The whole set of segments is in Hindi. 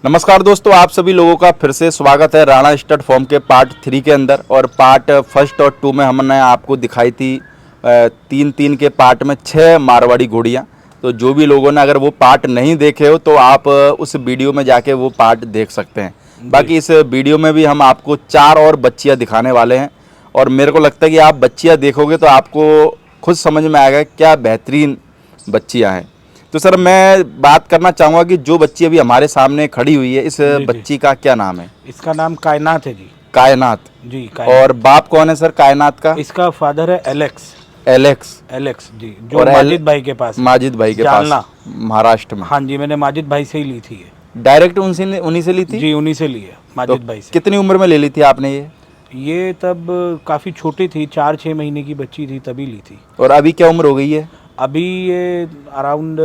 नमस्कार दोस्तों, आप सभी लोगों का फिर से स्वागत है राणा स्टड फॉर्म के पार्ट 3 के अंदर। और पार्ट फर्स्ट और 2 में हमने आपको दिखाई थी 3 के पार्ट में 6 मारवाड़ी घोड़ियाँ। तो जो भी लोगों ने अगर वो पार्ट नहीं देखे हो तो आप उस वीडियो में जाके वो पार्ट देख सकते हैं। बाकी इस वीडियो में भी हम आपको 4 और बच्चियाँ दिखाने वाले हैं और मेरे को लगता है कि आप बच्चियाँ देखोगे तो आपको खुद समझ में आएगा क्या बेहतरीन बच्चियाँ हैं। तो सर मैं बात करना चाहूँगा कि जो बच्ची अभी हमारे सामने खड़ी हुई है, इस बच्ची का क्या नाम है? इसका नाम कायनात है जी। कायनात जी कायनात। और बाप कौन है सर कायनात का? इसका फादर है एलेक्स। एलेक्स जी, जो माजिद भाई के पास। माजिद भाई के पास महाराष्ट्र में। हाँ जी, मैंने माजिद भाई से ही ली थी ये। डायरेक्ट उन्हीं से ली थी? जी, उन्हीं से ली है, माजिद भाई से। कितनी उम्र में ले ली थी आपने ये तब काफ़ी छोटी थी, 4-6 महीने की बच्ची थी, तभी ली थी। और अभी क्या उम्र हो गई है? अभी ये अराउंड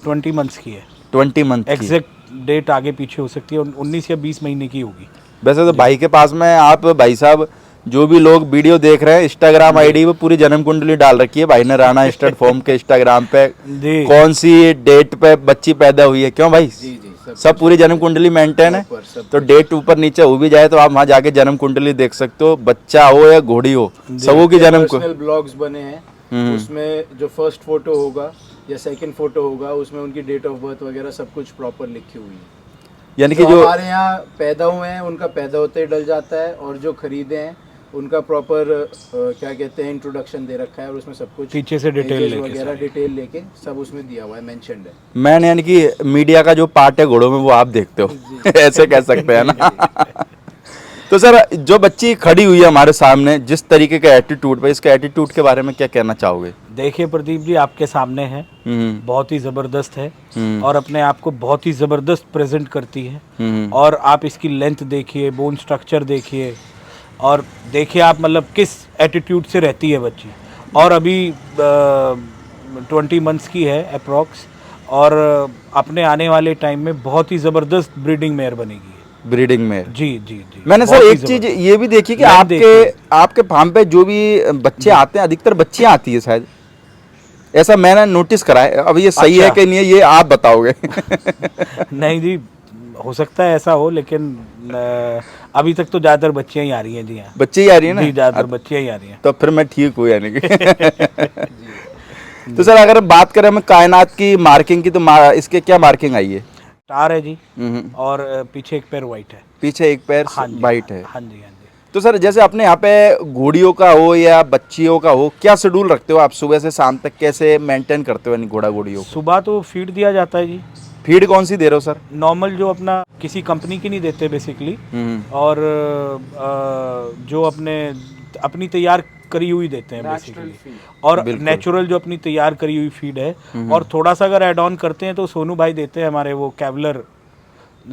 20 मंथ्स की है। 20 मंथ? एग्जैक्ट डेट आगे पीछे हो सकती है, 19 या 20 महीने की होगी। वैसे तो भाई के पास में आप भाई साहब जो भी लोग वीडियो देख रहे हैं, इंस्टाग्राम आईडी पे पूरी जन्म कुंडली डाल रखी है भाई ने राणा स्टड फॉर्म के इंस्टाग्राम पे। कौन सी डेट पे बच्ची पैदा हुई है, क्यों भाई? जी, सब पूरी जन्म कुंडली मेंटेन है। तो डेट ऊपर नीचे हो भी जाए तो आप वहाँ जाके जन्म कुंडली देख सकते हो। बच्चा हो या घोड़ी हो, सबों की जन्म ब्लॉग्स बने हैं। उसमें जो फर्स्ट फोटो होगा या सेकंड फोटो होगा उसमें उनकी डेट ऑफ बर्थ वगैरह सब कुछ प्रॉपर लिखी हुई है। यानी कि जो हमारे यहाँ पैदा हुए हैं उनका पैदा होते ही डल जाता है, और जो खरीदे हैं उनका प्रॉपर क्या कहते हैं इंट्रोडक्शन दे रखा है, और उसमें सब कुछ पीछे से डिटेल वगैरह डिटेल लेके सब उसमें दिया हुआ है, मेंशन्ड है। मैंने यानी कि मीडिया का जो पार्ट है घोड़ों में वो आप देखते हो ऐसे कह सकते हैं ना। तो सर जो बच्ची खड़ी हुई है हमारे सामने, जिस तरीके का एटीट्यूड पे, इसके एटीट्यूड के बारे में क्या कहना चाहोगे? देखिए प्रदीप जी, आपके सामने है, बहुत ही ज़बरदस्त है और अपने आप को बहुत ही ज़बरदस्त प्रेजेंट करती है। और आप इसकी लेंथ देखिए, बोन स्ट्रक्चर देखिए, और देखिए आप मतलब किस एटीट्यूड से रहती है बच्ची। और अभी 20 मंथ्स की है अप्रॉक्स, और अपने आने वाले टाइम में बहुत ही ज़बरदस्त ब्रीडिंग मेयर बनेगी। ब्रीडिंग में जी जी जी। मैंने सर एक चीज ये भी देखी कि आपके फार्म पे जो भी बच्चे आते हैं अधिकतर बच्चियां आती है शायद, ऐसा मैंने नोटिस करा है। अब ये सही है कि नहीं है ये आप बताओगे? नहीं जी, हो सकता है ऐसा हो, लेकिन अभी तक तो ज्यादातर बच्चियां ही आ रही हैं जी। हाँ, बच्चे ही आ रही है ना? जी, ज्यादातर बच्चियां ही आ रही हैं। तो फिर मैं ठीक हूँ यानी कि। तो सर अगर बात करें हम कायनात की मार्किंग की, तो इसके क्या मार्किंग आई है? स्टार है जी, और पीछे एक पैर वाइट है। पीछे एक पैर वाइट है? हाँ जी हाँ जी। तो सर जैसे अपने यहाँ पे घोड़ियों का हो या बच्चियों का हो, क्या शेड्यूल रखते हो आप? सुबह से शाम तक कैसे मेंटेन करते हो यानी घोड़ा घोड़ियों? सुबह तो फीड दिया जाता है जी। फीड कौन सी दे रहे हो सर? नॉर्मल, जो अपना किसी कंपनी की नहीं देते बेसिकली, और जो अपनी तैयार करी हुई देते हैं बेसिकली, और नेचुरल जो अपनी तैयार करी हुई फीड है। और थोड़ा सा अगर ऐड ऑन करते हैं तो सोनू भाई देते हैं हमारे, वो कैवलर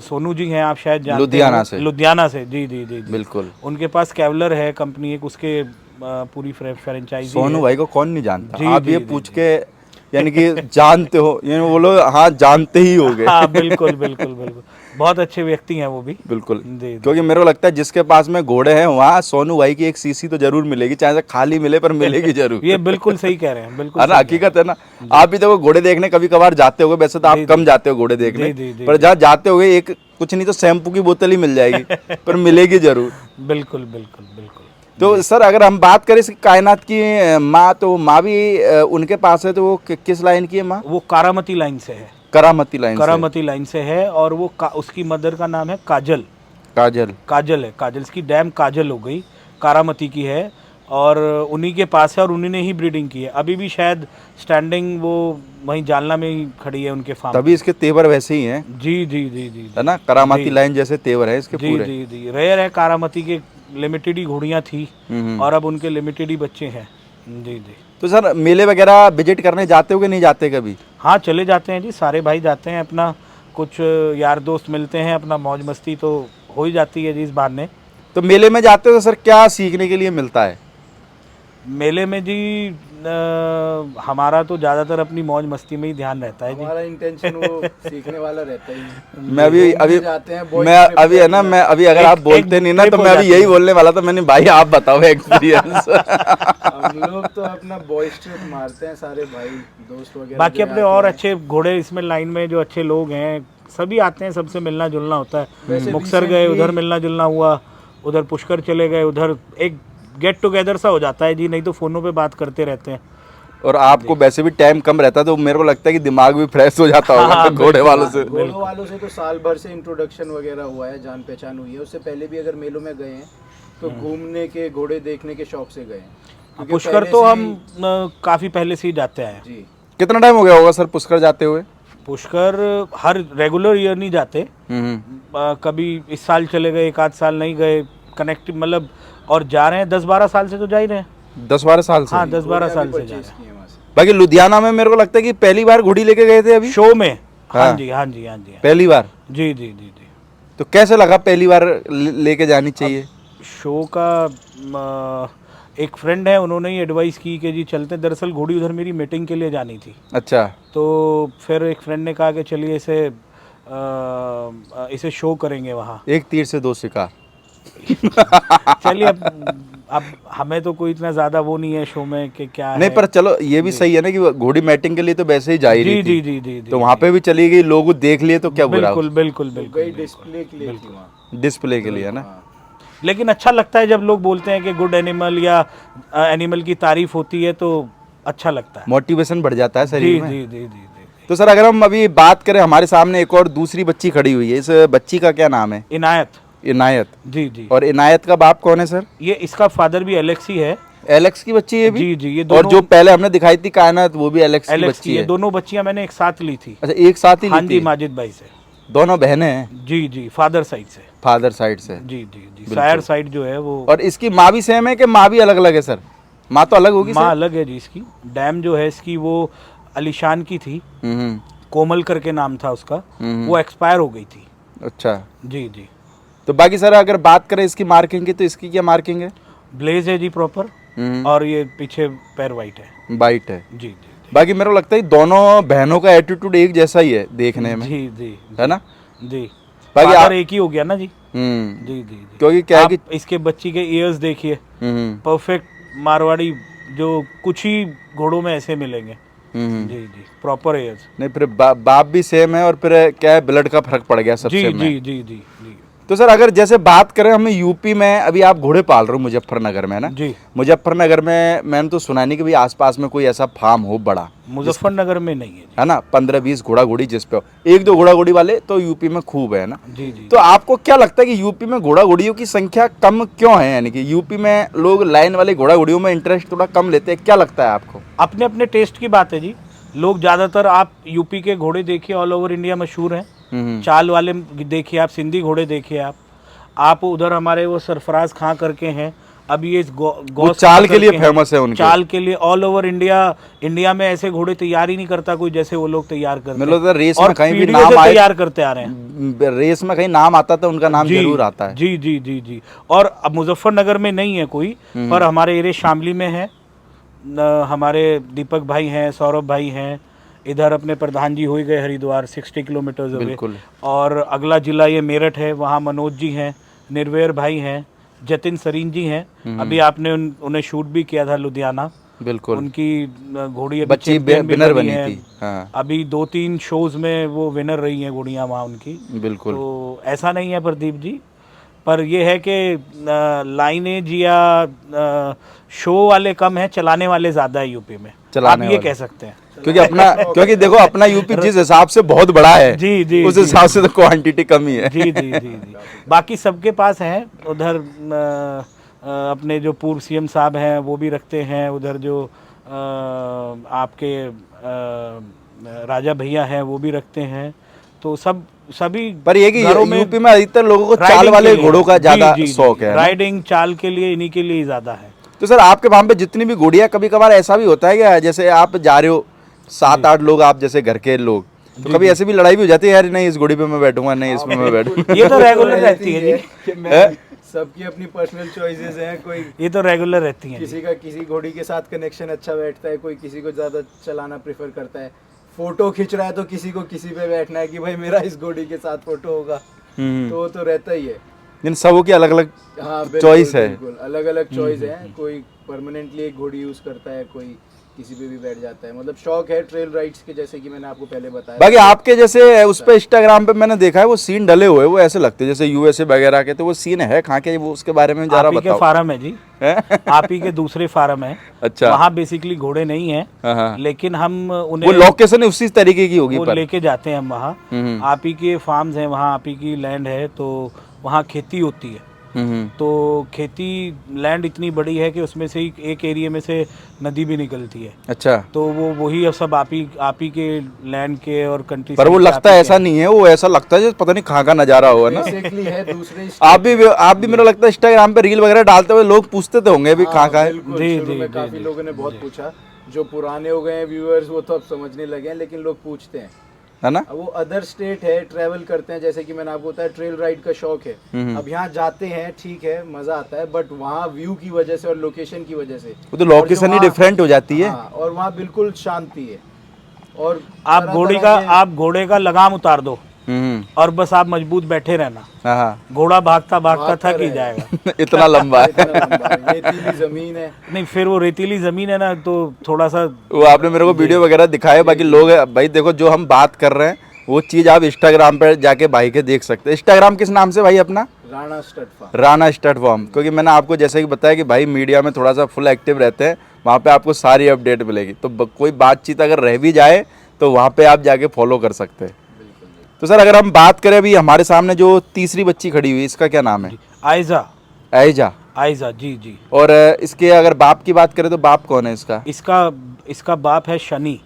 सोनू जी हैं, आप शायद जानते हैं, लुधियाना से। जी जी जी बिल्कुल। उनके पास कैवलर है कंपनी एक, उसके पूरी फ्रेंचाइजी। सोनू भाई को कौन नहीं जानता? आप ये पूछ के यानी कि जानते हो, यानी बोलो हाँ जानते ही होगे। हाँ बिल्कुल बिल्कुल बिल्कुल, बहुत अच्छे व्यक्ति हैं वो भी। बिल्कुल, क्योंकि मेरे को लगता है जिसके पास में घोड़े हैं वहाँ सोनू भाई की एक सीसी तो जरूर मिलेगी, चाहे खाली मिले पर मिलेगी जरूर। ये बिल्कुल सही कह रहे हैं, बिल्कुल है ना, हकीकत है ना। आप भी देखो घोड़े देखने कभी कभार जाते होगे, वैसे तो आप कम जाते हो घोड़े देखने, पर जहाँ जाते होगे एक कुछ नहीं तो शैम्पू की बोतल ही मिल जाएगी, पर मिलेगी जरूर। बिल्कुल बिल्कुल बिल्कुल। तो सर अगर हम बात करें इसकी कायनात की माँ, तो माँ भी उनके पास है, तो वो किस लाइन की है माँ? वो कारामती लाइन से है। करामती लाइन से है। और वो उसकी मदर का नाम है काजल है। काजल की डैम काजल हो गई, कारामती की है, और उन्हीं के पास है, और उन्हीं ने ही ब्रीडिंग की है। अभी भी शायद स्टैंडिंग वो वहीं जालना में ही खड़ी है उनके फार्म। तभी इसके तेवर वैसे ही हैं। जी जी जी जी, है ना, करामती लाइन जैसे तेवर है इसके पूरे। जी जी, रेयर है। कारामती के लिमिटेड ही घोड़ियाँ थी और अब उनके लिमिटेड ही बच्चे हैं। जी जी। तो सर मेले वगैरह विजिट करने जाते हो कि नहीं जाते कभी? हाँ चले जाते हैं जी, सारे भाई जाते हैं, अपना कुछ यार दोस्त मिलते हैं, अपना मौज मस्ती तो हो ही जाती है जी इस बहाने। तो मेले में जाते हो तो सर क्या सीखने के लिए मिलता है? मेले में जी हमारा तो ज़्यादातर अपनी मौज मस्ती में ही ध्यान रहता है जी। हमारा इंटेंशन वो सीखने वाला रहता ही नहीं। मैं अभी जाते हैं boys मैं में अभी है ना, मैं अभी अगर आप बोलते नहीं ना तो मैं अभी यही बोलने वाला था। मैंने भाई आप बताओ एक्सपीरियंस। हम लोग तो अपना बॉयज ट्रिप मारते हैं सारे भाई दोस्त वगैरह। बाकी जो अपने आते और हैं। अच्छे घोड़े इसमें लाइन में जो अच्छे लोग हैं सभी आते हैं, सबसे मिलना जुलना होता है। वैसे मुक्तसर गए, recently- उधर मिलना जुलना हुआ, उधर पुष्कर चले गए, उधर एक गेट टुगेदर सा हो जाता है जी, नहीं तो फ़ोनों पे बात करते रहते हैं। और आपको वैसे भी टाइम कम रहता है तो मेरे को लगता है कि दिमाग भी फ्रेश हो जाता होगा हाँ, घोड़े वालों से। घोड़ों वालों से तो साल भर से इंट्रोडक्शन वगैरह हुआ है, जान पहचान हुई है। उससे पहले भी अगर मेलों में गए हैं तो घूमने के, घोड़े देखने के शौक से गए हैं। क्योंकि पुष्कर पहले तो से हम ही- काफ़ी पहले से ही जाते आए हैं। जी कितना टाइम हो गया होगा सर पुष्कर जाते हुए? पुष्कर हर रेगुलर ईयर नहीं जाते, कभी इस साल चले गए, एक आध साल नहीं गए, कनेक्ट मतलब, और जा रहे हैं 10-12 साल से तो जा ही रहे हैं। 10-12 साल से। हाँ 10-12 घोड़े साल अभी से जा purchase रहे किए हैं वहाँ से। बाकी लुधियाना में मेरे को लगता है कि पहली बार घोड़ी लेके गए थे अभी, हैं शो में। हाँ हाँ। जी हाँ जी हाँ जी पहली बार। जी जी जी जी। तो कैसे लगा पहली बार लेके जानी चाहिए? शो का एक फ्रेंड है, उन्होंने ही एडवाइस की कि जी चलते। दरअसल घोड़ी उधर मेरी मीटिंग के लिए जानी थी, अच्छा। तो फिर एक फ्रेंड ने कहा कि चलिए इसे शो करेंगे वहाँ। एक तीर से दो शिकार। चलिए अब हमें तो कोई इतना ज़्यादा वो नहीं है शो में कि क्या नहीं है। पर चलो ये भी सही है ना कि घोड़ी मैटिंग के लिए तो वैसे ही जा ही जी रही जी थी, जी जी जी तो वहाँ पे भी चली गई, लोग देख लिए तो क्या बुरा बिल्कुल बिल्कुल गई बिल्कुल। डिस्प्ले के लिए थी वहाँ। डिस्प्ले के लिए है ना। हाँ। लेकिन अच्छा लगता है जब लोग बोलते हैं कि गुड एनिमल या एनिमल की तारीफ होती है तो अच्छा लगता है। मोटिवेशन बढ़ जाता है जी शरीर में। जी जी जी जी। तो सर अगर हम अभी बात करें, हमारे सामने एक और दूसरी बच्ची खड़ी हुई है, इस बच्ची का क्या नाम है? इनायत। इनायत। जी जी। और इनायत का बाप कौन है सर? ये इसका फादर भी एलेक्स ही है। एलेक्स की बच्ची है भी? जी जी। ये और दोनों जो पहले हमने दिखाई थी कायनात वो भी एलेक्स की एलेक्स बच्ची की, ये है? दोनों बच्चियां मैंने एक साथ ली थी। अच्छा एक साथ ही हाँ ली जी, थी? माजिद भाई से। दोनों बहनें हैं? जी जी, फादर साइड से। फादर साइड से। जी जी जी। सायर साइड जो है वो। और इसकी माँ भी सेम है कि माँ भी अलग अलग है सर? माँ तो अलग होगी माँ सर? अलग है जी इसकी। डैम जो है इसकी वो अलीशान की थी, हम्म। कोमल करके नाम था उसका, हम्म। वो एक्सपायर हो गई थी। अच्छा। जी जी। तो बाकी सर अगर बात करें इसकी मार्किंग की तो इसकी क्या मार्किंग है? ब्लेज है जी प्रॉपर, और ये पीछे पैर वाइट है। वाइट है। जी जी बाकी मेरे को लगता है दोनों बहनों का एटीट्यूड एक जैसा ही है देखने में, जी जी है ना? जी। बाकी फादर आप एक ही हो गया ना जी। हम्म। जी जी जी। क्योंकि क्या है आप कि इसके बच्ची के ईयर्स देखिए, हम्म परफेक्ट मारवाड़ी, जो कुछ ही घोड़ों में ऐसे मिलेंगे। हम्म। जी जी, प्रॉपर ईयर्स। नहीं फिर बाप भी सेम है और फिर क्या है ब्लड का फर्क पड़ गया सबसे जी में। जी जी जी जी तो सर अगर जैसे बात करें हम यूपी में, अभी आप घोड़े पाल रहे हो मुजफ्फरनगर में, है ना? जी। मुजफ्फरनगर में मैंने तो सुना नहीं कि भाई आसपास में कोई ऐसा फार्म हो बड़ा, मुजफ्फरनगर में नहीं है जी। है ना? 15-20 घोड़ा घोड़ी जिस पे हो, एक दो घोड़ा घोड़ी वाले तो यूपी में खूब है ना? जी जी। तो आपको क्या लगता है कि यूपी में घोड़ा घोड़ियों की संख्या कम क्यों है? यानी कि यूपी में लोग लाइन वाले घोड़ा घोड़ियों में इंटरेस्ट थोड़ा कम लेते हैं, क्या लगता है आपको? अपने अपने टेस्ट की बात है जी। लोग ज़्यादातर, आप यूपी के घोड़े देखिए, ऑल ओवर इंडिया मशहूर हैं। चाल वाले देखिए आप, सिंधी घोड़े देखिए आप उधर हमारे वो सरफराज खां करके हैं, अभी इस वो चाल के लिए फेमस है उनके। चाल के लिए ऑल ओवर इंडिया में ऐसे घोड़े तैयार ही नहीं करता कोई जैसे वो लोग तैयार करते हैं। मतलब रेस और में कहीं भी पीढ़ियों नाम से आए, तैयार करते आ रहे हैं। रेस में कहीं नाम आता तो उनका नाम जी, जरूर आता है। जी जी जी जी। और अब मुजफ्फरनगर में नहीं है कोई, पर हमारे एरिया शामली में है। हमारे दीपक भाई हैं, सौरभ भाई हैं, इधर अपने प्रधान जी हो ही गए हरिद्वार, 60 किलोमीटर अवे। बिल्कुल। और अगला जिला ये मेरठ है, वहाँ मनोज जी हैं, निर्वेर भाई हैं, जतिन सरीन जी हैं। अभी आपने उन्हें शूट भी किया था लुधियाना। बिल्कुल। उनकी घोड़ी अभी बच्ची चैंपियन भी विनर बनी बनी है। थी। हाँ। अभी 2-3 शोज में वो विनर रही हैं घोड़ियाँ वहाँ उनकी। बिल्कुल। तो ऐसा नहीं है प्रदीप जी, पर ये है कि लाइनेज या शो वाले कम है, चलाने वाले ज़्यादा है यूपी में, चलाने आप ये वाले। कह सकते हैं। क्योंकि देखो अपना यूपी जिस हिसाब से बहुत बड़ा है, जी जी उस जी। हिसाब से तो क्वांटिटी कम ही है। जी जी जी जी। बाकी सबके पास हैं उधर। अपने जो पूर्व सीएम साहब हैं वो भी रखते हैं उधर, जो आपके राजा भैया हैं वो भी रखते हैं। तो सभी पर ये कि घरों में यूपी में अधिकतर लोगों को चाल राइडिंग वाले के लिए- घोड़ों का जी, ज्यादा जी, जी, शौक है ना? राइडिंग चाल के लिए इन्हीं के लिए ही ज्यादा है। तो सर आपके वहां पे जितनी भी घोड़ियां, कभी कभार ऐसा भी होता है क्या, जैसे आप जा रहे हो 7-8 लोग, आप जैसे घर के लोग, तो कभी ऐसे भी लड़ाई भी हो जाती है, यार नहीं इस घोड़ी पे मैं बैठूंगा, नहीं इसमें मैं बैठूंगा? ये तो रेगुलर रहती है जी। सबकी अपनी पर्सनल चॉइसेस हैं। कोई ये तो रेगुलर रहती हैं। किसी का किसी घोड़ी के साथ कनेक्शन अच्छा बैठता है, कोई किसी को ज़्यादा चलाना प्रेफर करता है। फोटो खींच रहा है तो किसी को किसी पे बैठना है कि भाई मेरा इस घोड़ी के साथ फोटो होगा, तो वो तो रहता ही है। इन सबों की अलग अलग हाँ, चॉइस है। बिल्कुल अलग अलग चॉइस है। कोई परमानेंटली एक घोड़ी यूज करता है, कोई किसी पे भी बैठ जाता है। मतलब शौक है ट्रेल राइड्स के, जैसे कि मैंने आपको पहले बताया। बाकी आपके जैसे उस पे इंस्टाग्राम पे मैंने देखा है वो सीन डले हुए, वो ऐसे लगते हैं जैसे यूएसए वगैरह के, तो वो सीन है कहाँ के, वो उसके बारे में जरा आप ही के बताओ। फार्म है जी। आप ही के दूसरे फार्म है। अच्छा। वहाँ बेसिकली घोड़े नहीं है, हाँ, हाँ। लेकिन हम वो उन्हें लोकेशन उसी तरीके की होगी वो पर। लेके जाते हैं हम वहाँ। आप ही के फार्म्स हैं वहाँ, आप ही की लैंड है, तो वहाँ खेती होती है। तो खेती लैंड इतनी बड़ी है कि उसमें से एक एरिया में से नदी भी निकलती है। अच्छा। तो वो वही अब सब आप ही के लैंड के और कंट्री। पर वो लगता है ऐसा नहीं है, वो ऐसा लगता है जैसे पता नहीं कहाँ का नजारा हुआ ना। बेसिकली है दूसरे आप भी मेरा लगता है इंस्टाग्राम पे रील वगैरह डालते हुए लोग पूछते तो होंगे भी कहाँ का है। जी, शुरू जी, में जी, काफी जी, लोगों ने बहुत पूछा। जो पुराने हो गए हैं व्यूअर्स वो तो अब समझने लगे हैं, लेकिन लोग पूछते हैं, है ना। अब वो अदर स्टेट है, ट्रैवल करते हैं, जैसे कि मैंने आपको बताया ट्रेल राइड का शौक है। अब यहाँ जाते हैं, ठीक है, मजा आता है, बट वहाँ व्यू की वजह से और लोकेशन की वजह से वो तो लोकेशन ही डिफरेंट हो जाती है। हाँ, और वहाँ बिल्कुल शांति है। और आप घोड़े का लगाम उतार दो और बस आप मजबूत बैठे रहना। हाँ। घोड़ा भागता भागता थक ही जाएगा। इतना लंबा है। रेतीली जमीन है। नहीं, फिर वो रेतीली जमीन है ना, तो थोड़ा सा वो आपने मेरे को वीडियो वगैरह दिखाए, बाकी लोग भाई देखो जो हम बात कर रहे हैं वो चीज आप इंस्टाग्राम पे जाके भाई के देख सकते हैं। इंस्टाग्राम किस नाम से भाई अपना? Rana stud farm. Rana stud farm. क्योंकि मैंने आपको जैसे कि बताया कि भाई मीडिया में थोड़ा सा फुल एक्टिव रहते हैं, वहाँ पे आपको सारी अपडेट मिलेगी। तो कोई बातचीत अगर रह भी जाए तो वहाँ पे आप जाके फॉलो कर सकते हैं। तो सर अगर हम बात करें, अभी हमारे सामने जो तीसरी बच्ची खड़ी हुई, इसका क्या नाम है? आयजा। आयजा। आयजा, जी जी। और इसके अगर बाप की बात करें तो बाप कौन है इसका? इसका बाप है शनि।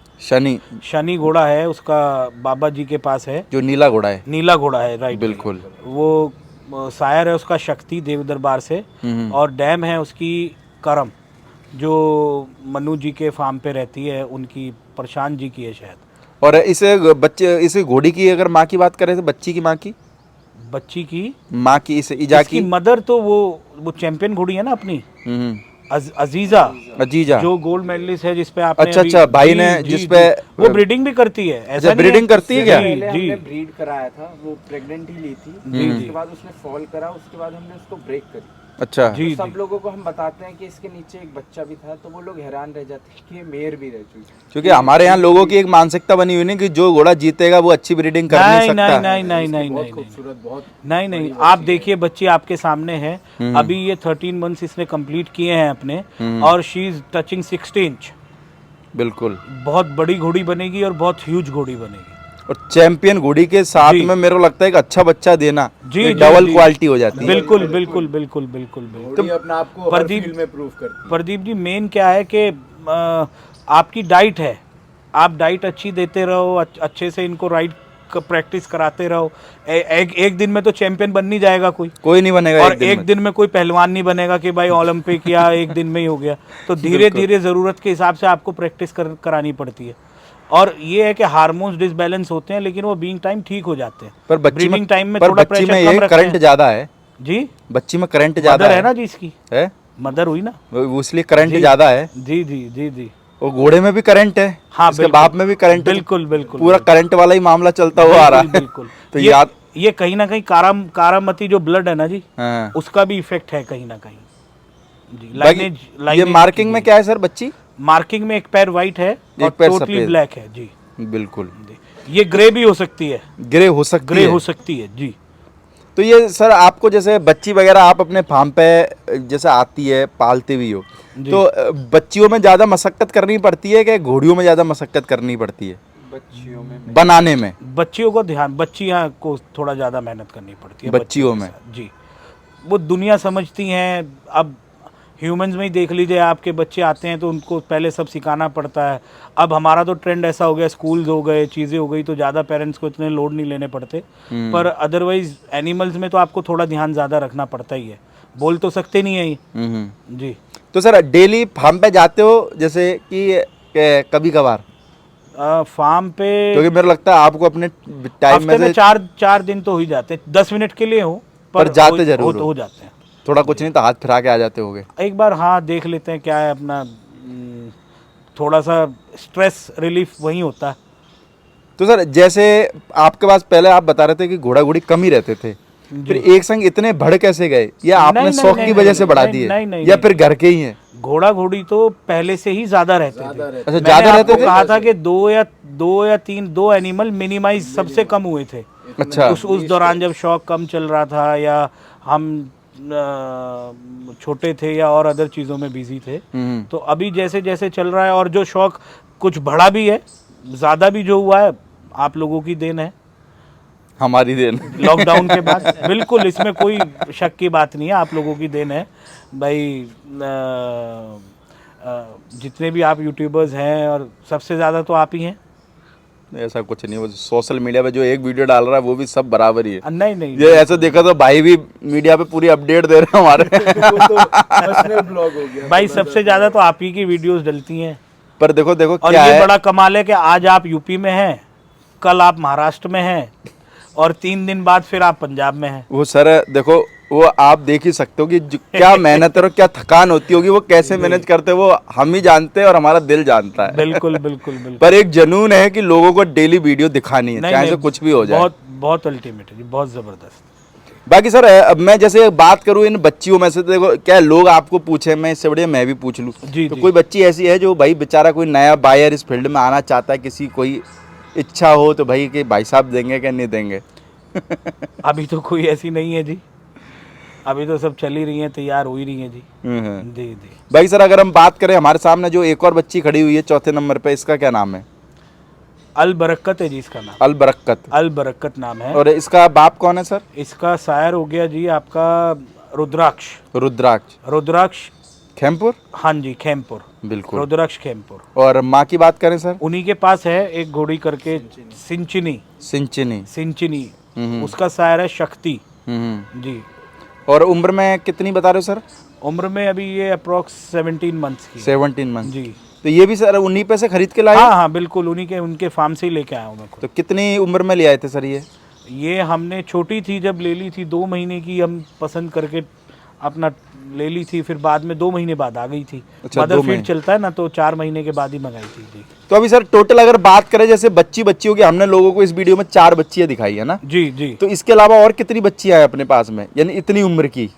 शनि घोड़ा है, उसका बाबा जी के पास है, जो नीला घोड़ा है। नीला घोड़ा है, राइट, बिल्कुल। वो शायर है उसका शक्ति देव दरबार से। और डैम है उसकी करम, जो मनु जी के फार्म पे रहती है, उनकी प्रशांत जी की है शायद। और इस घोड़ी की अगर माँ की बात करें तो बच्ची की माँ की माँ की इस इजा की मदर तो वो चैंपियन घोड़ी है ना अपनी, अजीजा, जो गोल्ड मेडलिस्ट है, जिसपे आपने अच्छा भाई ने जिसपे वो ब्रीडिंग भी करती है। ऐसा ब्रीडिंग करती है क्या? हमने ब्रीड कराया था, वो प्रेग्नेंट ही ली थी, उसके बाद उसने फॉल करा, उसके बाद हमने उसको ब्रेक करी। अच्छा। तो सब लोगों को हम बताते हैं कि इसके नीचे एक बच्चा भी था, तो वो लोग हैरान रह जाते हैं कि ये मेयर भी रह चुकी। क्योंकि हमारे यहाँ लोगों की एक मानसिकता बनी हुई नहीं कि जो घोड़ा जीतेगा वो अच्छी ब्रीडिंग कर नहीं सकता। नहीं, खूबसूरत, बहुत नहीं, आप देखिए बच्ची आपके सामने है। अभी ये 13 मंथ्स इसने कंप्लीट किए हैं अपने, और शी इज टचिंग 60 इंच। बिल्कुल बहुत बड़ी घोड़ी बनेगी और बहुत ह्यूज घोड़ी बनेगी। और चैंपियन घोड़ी के साथ में मेरे को लगता है एक अच्छा बच्चा देना डबल क्वालिटी हो जाती है। बिल्कुल। तो अपने आप को हर फील्ड में प्रूव करती है। प्रदीप जी, मेन क्या है कि आपकी डाइट है, आप डाइट अच्छी देते रहो, अच्छे से इनको राइड प्रैक्टिस कराते रहो। एक दिन में तो चैंपियन बन नहीं जाएगा कोई नहीं बनेगा, और एक दिन में कोई पहलवान नहीं बनेगा कि भाई ओलंपिक या एक दिन में ही हो गया। तो धीरे धीरे जरूरत के हिसाब से आपको प्रैक्टिस करानी पड़ती है। और ये है कि हार्मोन्स डिसबैलेंस होते हैं, लेकिन वो बीइंग टाइम ठीक हो जाते हैं। पर ब्रीडिंग टाइम में थोड़ा प्रेशर कम रखते हैं। करंट ज्यादा है जी, बच्ची में करंट ज्यादा है ना जी, इसकी है मदर हुई ना, इसलिए करंट ज्यादा है। जी। और घोड़े में भी करंट है, हाँ, इसके बाप में भी करंट है। बिल्कुल पूरा करंट वाला ही मामला चलता हुआ आ रहा है। बिल्कुल। तो याद ये कहीं ना कहीं कारामती जो ब्लड है ना जी, उसका भी इफेक्ट है कहीं ना कहीं जी। लाइनेज ये मार्किंग में क्या है सर बच्ची? मार्किंग में एक पैर व्हाइट है और टोटली ब्लैक है जी। बिल्कुल। ये ग्रे भी हो सकती है, ग्रे हो सकती है जी। तो ये सर आपको जैसे बच्ची वगैरह आप अपने फार्म पे जैसे आती है, पालते भी हो, तो बच्चियों में ज्यादा मशक्कत करनी पड़ती है कि घोड़ियों में ज्यादा मशक्कत करनी पड़ती है? बच्चियों में बनाने में बच्चियों को थोड़ा ज्यादा मेहनत करनी पड़ती है बच्चियों में जी। वो दुनिया समझती हैं। अब ह्यूमंस में ही देख लीजिए, आपके बच्चे आते हैं तो उनको पहले सब सिखाना पड़ता है। अब हमारा तो ट्रेंड ऐसा हो गया, स्कूल्स हो गए, चीज़ें हो गई, तो ज़्यादा पेरेंट्स को इतने लोड नहीं लेने पड़ते। पर अदरवाइज एनिमल्स में तो आपको थोड़ा ध्यान ज़्यादा रखना पड़ता ही है। बोल तो सकते नहीं है ये जी। तो सर डेली फार्म पे जाते हो जैसे कि कभी कभार फार्म पे? क्योंकि मेरे लगता है आपको अपने टाइम में से 4 दिन तो हो ही जाते हैं। 10 मिनट के लिए हो, पर जाते जरूर हो जाते हैं। थोड़ा कुछ नहीं तो हाथ फिरा के आ जाते होगे। एक बार हाँ देख लेते हैं क्या है अपना, थोड़ा सा स्ट्रेस रिलीफ वहीं होता है। तो सर जैसे आपके पास पहले आप बता रहे थे कि घोड़ा घोड़ी कम ही रहते थे, फिर एक संग इतने बढ़ कैसे गए? या आपने नहीं, शौक नहीं, की नहीं, वजह से बढ़ा नहीं, दिए नहीं, नहीं, या नहीं। फिर घर के ही हैं? घोड़ा घोड़ी तो पहले से ही ज्यादा रहते थे। अच्छा, मैंने ज्यादा रहते आपको थे? कहा था कि दो एनिमल मिनिमाइज सबसे कम हुए थे। अच्छा। उस दौरान जब शौक कम चल रहा था या हम छोटे थे या और अदर चीज़ों में बिजी थे। तो अभी जैसे जैसे चल रहा है और जो शौक कुछ बढ़ा भी है, ज़्यादा भी जो हुआ है, आप लोगों की देन है, हमारी देन। लॉकडाउन के बाद। बिल्कुल, इसमें कोई शक की बात नहीं है, आप लोगों की देन है भाई। जितने भी आप यूट्यूबर्स हैं और सबसे ज़्यादा तो आप ही हैं। ऐसा कुछ नहीं, वो सोशल मीडिया पे जो एक वीडियो डाल रहा है वो भी सब बराबर ही है। नहीं नहीं, ये ऐसे देखा तो भाई भी मीडिया पे पूरी अपडेट दे रहे हैं हमारे। वो तो पर्सनल ब्लॉग हो गया भाई सबसे ज़्यादा तो आप ही की वीडियोस डलती हैं। पर देखो देखो और क्या ये है, बड़ा कमाल है कि आज आप यूपी में हैं, कल आप महाराष्ट्र में हैं और 3 दिन बाद फिर आप पंजाब में हैं। वो सर देखो वो आप देख ही सकते हो कि क्या मेहनत और क्या थकान होती होगी, वो कैसे मैनेज करते हैं वो हम ही जानते हैं और हमारा दिल जानता है। बिल्कुल बिल्कुल बिल्कुल। पर एक जुनून है कि लोगों को डेली वीडियो दिखानी है, नहीं, चाहे नहीं, से कुछ भी हो जाए। बहुत बहुत अल्टीमेट है जी, बहुत ज़बरदस्त। बाकी सर अब मैं जैसे बात करूं इन बच्चियों में से, तो देखो क्या लोग आपको पूछे, मैं इससे बढ़िया मैं भी पूछ लूं। जी, तो जी। कोई बच्ची ऐसी है जो भाई बेचारा कोई नया बायर इस फील्ड में आना चाहता है, किसी कोई इच्छा हो तो भाई कि भाई साहब देंगे क्या नहीं देंगे? अभी तो कोई ऐसी नहीं है जी, अभी तो सब चल ही रही हैं, तैयार हो ही रही हैं जी। जी जी। भाई सर अगर हम बात करें, हमारे सामने जो एक और बच्ची खड़ी हुई है चौथे नंबर पे, इसका क्या नाम है? अल बरकत है जी इसका नाम। अल बरकत। अल बरकत नाम है। और इसका बाप कौन है सर? इसका शायर हो गया जी आपका रुद्राक्ष। रुद्राक्ष। रुद्राक्ष, खेमपुर। हाँ जी, खेमपुर। बिल्कुल। रुद्राक्ष खेमपुर। और माँ की बात करें सर? उन्हीं के पास है एक घोड़ी करके, सिंचिनी। सिंचिनी। सिंचिनी, उसका शायर है शक्ति। जी। और उम्र में कितनी बता रहे हो सर? उम्र में अभी ये अप्रोक्स 17 मंथ्स की। 17 मंथ। जी। तो ये भी सर उन्हीं पे से खरीद के लाए? हाँ हाँ बिल्कुल, उन्हीं के, उनके फार्म से ही लेके आया हूँ मैं खुद। तो कितनी उम्र में ले आए थे सर ये हमने छोटी थी जब ले ली थी, 2 महीने की हम पसंद करके अपना ले ली थी, फिर बाद में 2 महीने बाद आ गई थी। अच्छा, मदर 2 फीड महीने। चलता है ना, तो 4 महीने के बाद ही मंगाई थी जी। तो अभी सर टोटल अगर बात करें, जैसे बच्चियों की हमने लोगों को इस वीडियो में 4 बच्चियां दिखाई है ना? जी जी। तो इसके अलावा और कितनी बच्चियां हैं अपने पास में, यानी इतनी उम्र की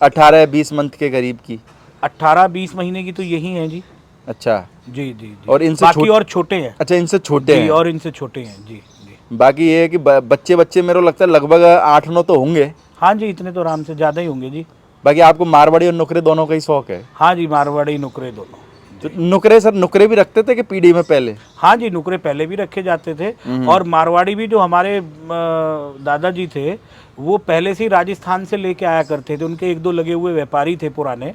18-20 मंथ के करीब की? 18-20 महीने की तो यही है जी। अच्छा। जी जी जी। और इनसे बाकी और छोटे हैं। अच्छा, इनसे छोटे जी, हैं। और इनसे छोटे हैं जी जी। बाकी ये है कि बच्चे मेरे को लगता है लगभग 8-9 तो होंगे। हाँ जी, इतने तो आराम से, ज़्यादा ही होंगे जी। बाकी आपको मारवाड़ी और नुकरे दोनों का ही शौक है? हाँ जी, मारवाड़ी नुकरे दोनों। तो नुकरे सर, नुकरे भी रखते थे कि पीढ़ी में पहले? हाँ जी, नुकरे पहले भी रखे जाते थे। और मारवाड़ी भी जो हमारे दादाजी थे, वो पहले से ही राजस्थान से लेके आया करते थे। उनके 1-2 लगे हुए व्यापारी थे पुराने,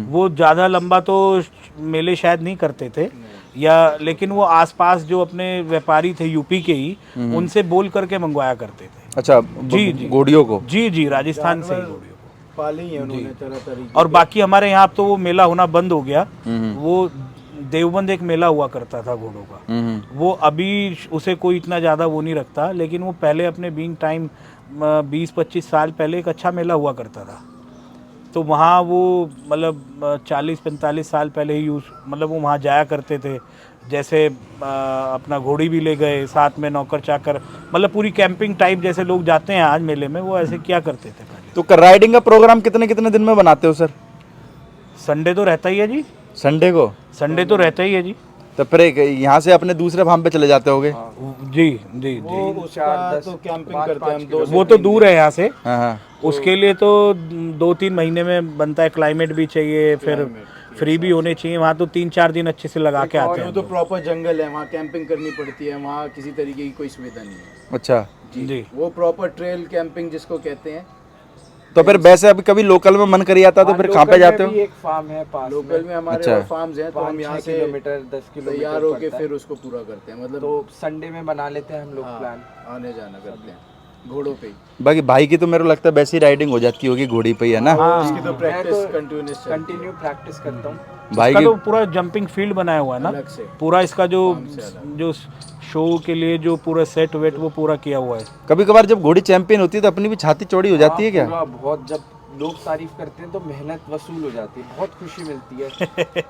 वो ज़्यादा लंबा तो मेले शायद नहीं करते थे या, लेकिन वो आसपास जो अपने व्यापारी थे यूपी के ही, उनसे बोल करके मंगवाया करते थे। अच्छा। जी जी। घोड़ियों को? जी जी, राजस्थान से ही घोड़ियों को पाली है उन्होंने तरह तरह। और बाकी हमारे यहाँ तो वो मेला होना बंद हो गया। वो देवबंद एक मेला हुआ करता था घोड़ों का, वो अभी उसे कोई इतना ज़्यादा वो नहीं रखता, लेकिन वो पहले अपने बीइंग टाइम 20-25 साल पहले एक अच्छा मेला हुआ करता था। तो वहाँ वो मतलब 40-45 साल पहले ही मतलब वो वहाँ जाया करते थे। जैसे अपना घोड़ी भी ले गए साथ में, नौकर चाकर, मतलब पूरी कैंपिंग टाइप जैसे लोग जाते हैं आज मेले में, वो ऐसे क्या करते थे पहले। तो राइडिंग का प्रोग्राम कितने कितने दिन में बनाते हो सर? संडे तो रहता ही है जी। संडे को? संडे तो रहता ही है जी। तो फिर यहाँ से अपने दूसरे फार्म पे चले जाते होगे? जी जी जी। वो उसका तो कैंपिंग करते हैं हम 2 वो तो दूर है यहाँ से। हाँ हाँ। उसके लिए तो 2-3 महीने में बनता है, क्लाइमेट भी चाहिए, फिर फ्री भी होने चाहिए। वहाँ तो 3-4 दिन अच्छे से लगा के आते वो हैं। तो प्रॉपर जंगल है, वहाँ कैंपिंग करनी पड़ती है, वहाँ किसी तरीके की कोई सुविधा नहीं है। अच्छा जी। वो प्रॉपर ट्रेल कैंपिंग जिसको कहते हैं। तो फिर वैसे अभी कभी लोकल में मन करी आता तो फिर कहाँ पे जाते हो? एक फार्म है पास लोकल में हमारे अच्छा। और फार्म्स हैं, तो हम यहाँ से 10 किलोमीटर तैयार होके फिर उसको पूरा करते हैं। मतलब तो संडे में बना लेते हैं हम लोग प्लान, आने जाना करते हैं घोड़ों पे ही। बाकी भाई की तो मेरे को लगता है वैसी राइडिंग हो जाती होगी घोड़ी पे ही, है ना? उसकी तो प्रैक्टिस कंटिन्यूअस कंटिन्यू प्रैक्टिस करता हूँ। भाई इसका की तो पूरा जंपिंग फील्ड बनाया हुआ है ना अलग से। पूरा। इसका जो शो के लिए जो पूरा सेट वेट वो पूरा किया हुआ है। कभी कभार जब घोड़ी चैंपियन होती है तो अपनी भी छाती चौड़ी हो जाती है क्या? बहुत, जब लोग तारीफ करते हैं तो मेहनत वसूल हो जाती है, बहुत खुशी मिलती है,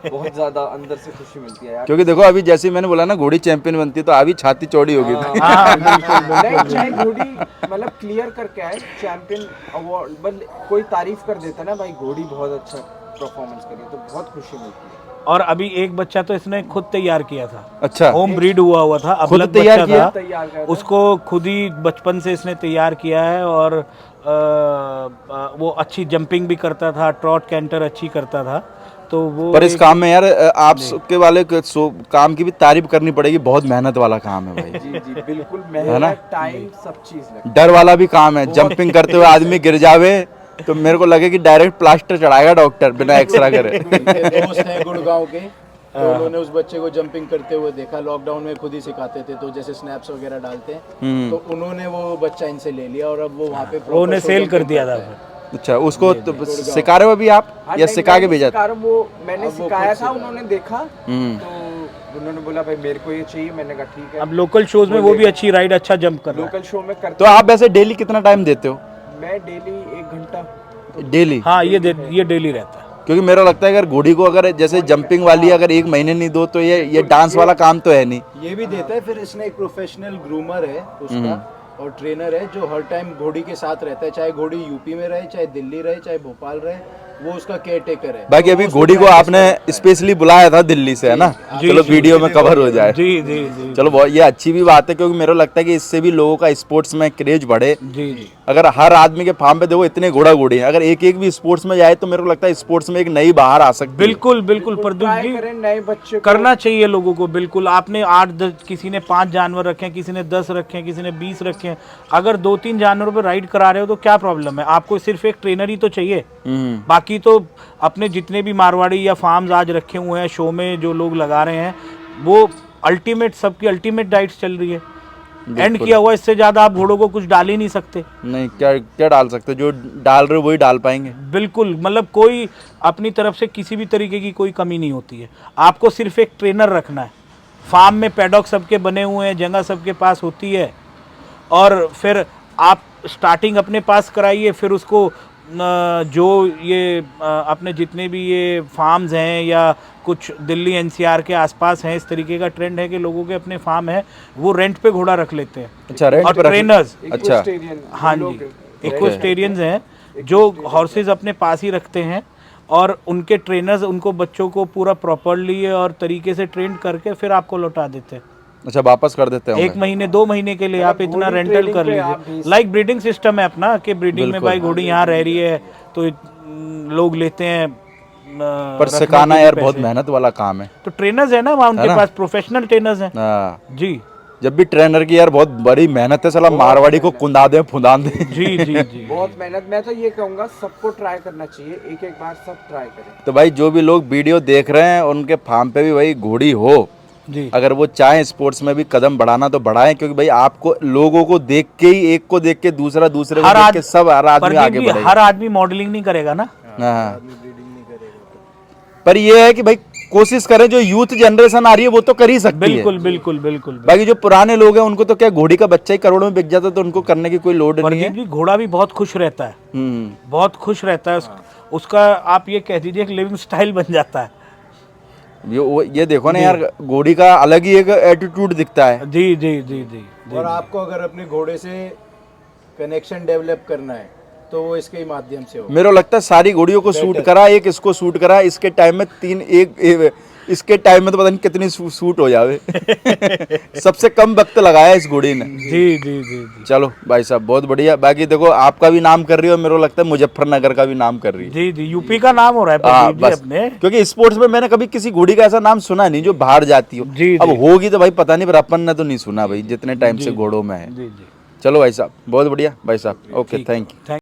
बहुत ज्यादा अंदर से खुशी मिलती है यार। क्योंकि देखो अभी जैसे ही मैंने बोला ना घोड़ी चैंपियन बनती है तो अभी छाती चौड़ी होगी। नहीं, चाहे घोड़ी मतलब क्लियर करके आए चैंपियन अवार्ड, बट कोई तारीफ कर देता ना भाई घोड़ी बहुत अच्छा परफॉर्मेंस करी, तो बहुत खुशी मिलती है। और अभी एक बच्चा तो इसने खुद तैयार किया था, अच्छा, होम ब्रीड हुआ था, खुद अबलग तैयार बच्चा किया? था, तैयार कर उसको खुद ही बचपन से इसने तैयार किया है। और वो अच्छी जंपिंग भी करता था, ट्रॉट कैंटर अच्छी करता था। तो वो पर इस काम में यार आपके वाले काम की भी तारीफ करनी पड़ेगी, बहुत मेहनत वाला काम है भाई। जी जी बिल्कुल, है ना? मेहनत टाइम सब चीज लगती डर वाला भी काम है, जंपिंग करते हुए आदमी गिर जावे तो मेरे को लगे कि डायरेक्ट प्लास्टर चढ़ाएगा डॉक्टर बिना एक्सरा करे। मेरे दोस्त हैं गुड़गांव के, तो उन्होंने उस बच्चे को जंपिंग करते हुए देखा, लॉकडाउन में खुद ही सिखाते थे, तो जैसे स्नैप्स वगैरह डालते हैं, तो उन्होंने वो बच्चा इनसे ले लिया और अब वो वहाँ पे वो उन्हें सेल कर दिया था फिर। अच्छा, उसको तो सिखा रहे हो अभी आप या सिखा के भेजा? वो मैंने सिखाया था, उन्होंने देखा तो उन्होंने बोला भाई मेरे को ये चाहिए, मैंने कहा ठीक है। अब लोकल शोज में वो भी अच्छी राइड, अच्छा जंप कर रहा है। लोकल शो में करते तो आप वैसे डेली कितना टाइम देते हो? मैं डेली 1 घंटा। डेली? हाँ, ये डेली रहता है। क्योंकि मेरा लगता है अगर घोड़ी को अगर जैसे जंपिंग वाली अगर 1 महीने नहीं दो तो ये डांस वाला काम तो है नहीं। ये भी देता है, फिर इसने एक प्रोफेशनल ग्रूमर है उसका और ट्रेनर है जो हर टाइम घोड़ी के साथ रहता है, चाहे घोड़ी यूपी में रहे, चाहे दिल्ली रहे, चाहे भोपाल रहे, वो उसका केयर टेकर है। बाकी अभी घोड़ी को आपने स्पेशली बुलाया था दिल्ली से, है ना? चलो वीडियो में कवर हो जाए। जी जी जी चलो बहुत ये अच्छी भी बात है, क्योंकि मेरे को लगता है कि इससे भी लोगों का स्पोर्ट्स में क्रेज बढ़े। जी जी। अगर हर आदमी के फार्म पे देखो इतने घोड़ा घोड़ी हैं, अगर एक एक भी स्पोर्ट्स में जाए तो मेरे को लगता है स्पोर्ट्स में एक नई बाहर आ सकती है। बिल्कुल बिल्कुल प्रद्युम्न ट्राई जी, करें नए बच्चे को। करना चाहिए लोगों को। बिल्कुल, आपने 8-10, किसी ने 5 जानवर रखे हैं, किसी ने 10 रखे हैं, किसी ने 20 रखे हैं। अगर 2-3 जानवरों पे राइड करा रहे हो तो क्या प्रॉब्लम है? आपको सिर्फ एक ट्रेनर ही तो चाहिए, बाकी तो अपने जितने भी मारवाड़ी या फार्म्स आज रखे हुए हैं शो में जो लोग लगा रहे हैं, वो अल्टीमेट, सबकी अल्टीमेट डाइट्स चल रही है। एंड किया हुआ, इससे ज्यादा आप घोड़ों को कुछ डाल ही नहीं सकते। नहीं, क्या क्या डाल सकते? जो डाल रहे हो वही डाल पाएंगे। बिल्कुल, मतलब कोई अपनी तरफ से किसी भी तरीके की कोई कमी नहीं होती है। आपको सिर्फ एक ट्रेनर रखना है। फार्म में पैडॉक सबके बने हुए हैं, जगह सबके पास होती है, और फिर आप स्टार्टिंग अपने पास कराइए, फिर उसको जो ये अपने जितने भी ये फार्म्स हैं या कुछ दिल्ली एनसीआर के आसपास हैं, इस तरीके का ट्रेंड है कि लोगों के अपने फार्म है, वो रेंट पे घोड़ा रख लेते हैं। अच्छा, रेंट और पे ट्रेनर्स, अच्छा, हाँ जी, इक्वेस्टेरियंस हैं जो हॉर्सेज अपने पास ही रखते हैं, और उनके ट्रेनर्स उनको बच्चों को पूरा प्रॉपरली और तरीके से ट्रेन करके फिर आपको लौटा देते हैं। अच्छा, वापस कर देते हैं 1 महीने 2 महीने के लिए आप इतना रेंटल कर लीजिए। लाइक ब्रीडिंग सिस्टम है अपना, कि ब्रीडिंग में भाई घोड़ी यहाँ रह रही है तो लोग लेते हैं। पर सिखाना यार बहुत मेहनत वाला काम है। तो ट्रेनर्स है ना वहाँ, उनके पास प्रोफेशनल ट्रेनर्स हैं। हाँ जी, जब भी ट्रेनर की यार बहुत बड़ी मेहनत है, साला मारवाड़ी को कुंदा दे फुंदा दे। जी जी जी, बहुत मेहनत। मैं तो ये कहूँगा सबको ट्राई करना चाहिए, एक एक बार सब ट्राई करें। तो भाई जो भी लोग वीडियो देख रहे हैं उनके फार्म पे भी भाई घोड़ी हो जी, अगर वो चाहें स्पोर्ट्स में भी कदम बढ़ाना तो बढ़ाएं, क्योंकि भाई आपको लोगों को देख के ही, एक को देख के दूसरा, दूसरे को देख के सब हर आदमी आगे बढ़ेगा। हर आदमी मॉडलिंग नहीं करेगा ना। हाँ, पर ये है कि भाई कोशिश करें, जो यूथ जनरेशन आ रही है वो तो कर ही सकती है। बिल्कुल बिल्कुल बिल्कुल। बाकी जो पुराने लोग हैं उनको तो क्या, घोड़ी का बच्चा ही करोड़ों में बिक जाता है तो उनको करने की कोई लोड नहीं है। भी घोड़ा भी बहुत खुश रहता है, बहुत खुश रहता है। उसका आप ये कह दीजिए एक लिविंग स्टाइल बन जाता है। ये देखो ना यार, घोड़ी का अलग ही एक एटीट्यूड दिखता है। जी जी जी जी। और आपको अगर अपने घोड़े से कनेक्शन डेवलप करना है तो वो इसके ही माध्यम से हो। मेरे को लगता है सारी घोड़ियों को सूट करा, एक इसको सूट करा, इसके टाइम में इसके टाइम में तो पता नहीं कितनी सूट हो जावे। सबसे कम वक्त लगाया इस घोड़ी ने। जी जी जी जी। चलो भाई साहब बहुत बढ़िया। बाकी देखो आपका भी नाम कर रही हो, मेरे को लगता है मुजफ्फरनगर का भी नाम कर रही है। जी जी, यूपी का नाम हो रहा है हाँ, प्रदीप जी बस अपने। क्योंकि स्पोर्ट्स में मैंने कभी किसी घोड़ी का ऐसा नाम सुना नहीं जो बाहर जाती हो। जी, अब जी। होगी तो भाई पता नहीं, पर अपन ने तो नहीं सुना भाई, जितने टाइम से घोड़ों में है। जी जी। चलो भाई साहब बहुत बढ़िया भाई साहब, ओके, थैंक यू।